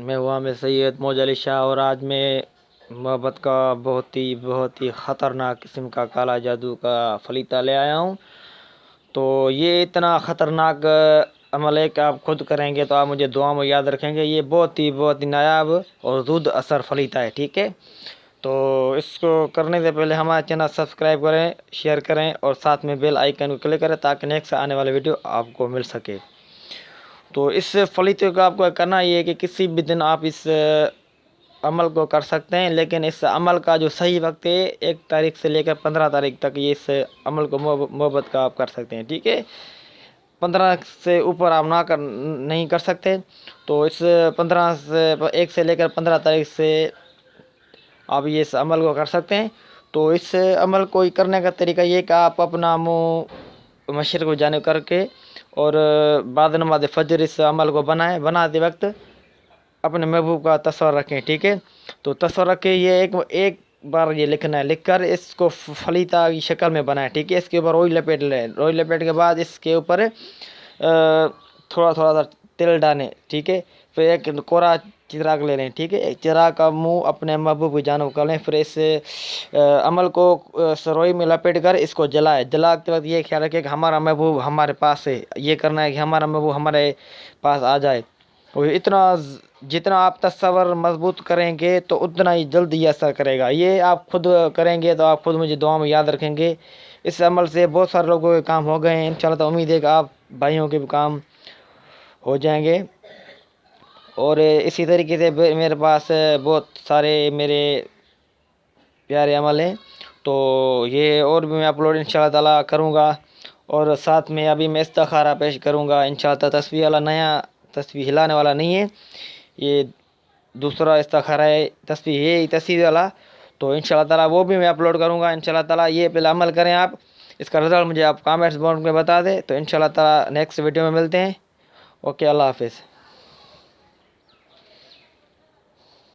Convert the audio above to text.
मैं हूँ आमिर सैयद मौज अली शाह और आज मैं मोहब्बत का बहुत ही ख़तरनाक किस्म का काला जादू का फलीता ले आया हूँ। तो ये इतना ख़तरनाक अमल है कि आप खुद करेंगे तो आप मुझे दुआ में याद रखेंगे। ये बहुत ही नायाब और ज़ुद असर फलीता है, ठीक है। तो इसको करने से पहले हमारा चैनल सब्सक्राइब करें, शेयर करें और साथ में बेल आइकन को क्लिक करें ताकि नेक्स्ट आने वाले वीडियो आपको मिल सके। तो इस फलीते को आपको करना ये है कि किसी भी दिन आप इस अमल को कर सकते हैं, लेकिन इस अमल का जो सही वक्त है 1 तारीख से लेकर 15 तारीख तक ये इस अमल को मोहब्बत का आप कर सकते हैं, ठीक है। 15 से ऊपर आप नहीं कर सकते। तो इस 15 से 1 से लेकर 15 तारीख से आप ये इस अमल को कर सकते हैं। तो इस अमल को करने का तरीका ये कि आप अपना मुँह मशरिक़ को जानिब करके और बाद नमाज फजर इस अमल को बनाते वक्त अपने महबूब का तस्वर रखें, ठीक है। तो तस्वर रख के ये एक बार ये लिखना है, लिखकर इसको फलीता की शक्ल में बनाएं, ठीक है। इसके ऊपर रोई लपेट लें, रोई लपेट के बाद इसके ऊपर थोड़ा सा तिल डालें, ठीक है। फिर एक कोरा चिराग ले लें, ठीक है। एक चिराग का मुंह अपने महबूब की जानिब कर लें। फिर इस अमल को रोई में लपेट कर इसको जलाते वक्त ये ख्याल रखें कि हमारा महबूब हमारे पास है। ये करना है कि हमारा महबूब हमारे पास आ जाए। और जितना आप तस्वर मजबूत करेंगे तो उतना ही जल्द ये असर करेगा। ये आप खुद करेंगे तो आप खुद मुझे दुआ में याद रखेंगे। इस अमल से बहुत सारे लोगों के काम हो गए हैं। इंशाल्लाह तो उम्मीद है कि आप भाइयों के भी काम हो जाएंगे। और इसी तरीके से मेरे पास बहुत सारे मेरे प्यारे अमल हैं, तो ये और भी मैं अपलोड इंशाल्लाह ताला करूँगा। और साथ में अभी मैं इस्तिखारा पेश करूँगा इंशाल्लाह। तस्वीर वाला नया तस्वीर हिलाने वाला नहीं है, ये दूसरा इस्तिखारा है, तस्वीर वाला। तो इंशाल्लाह ताला वो भी मैं अपलोड करूँगा इंशाल्लाह ताला। ये पहले अमल करें आप, इसका रिज़ल्ट मुझे आप कमेंट्स बॉक्स में बता दें। तो इंशाल्लाह ताला नेक्स्ट वीडियो में मिलते हैं। ओके, अल्लाह हाफिज़।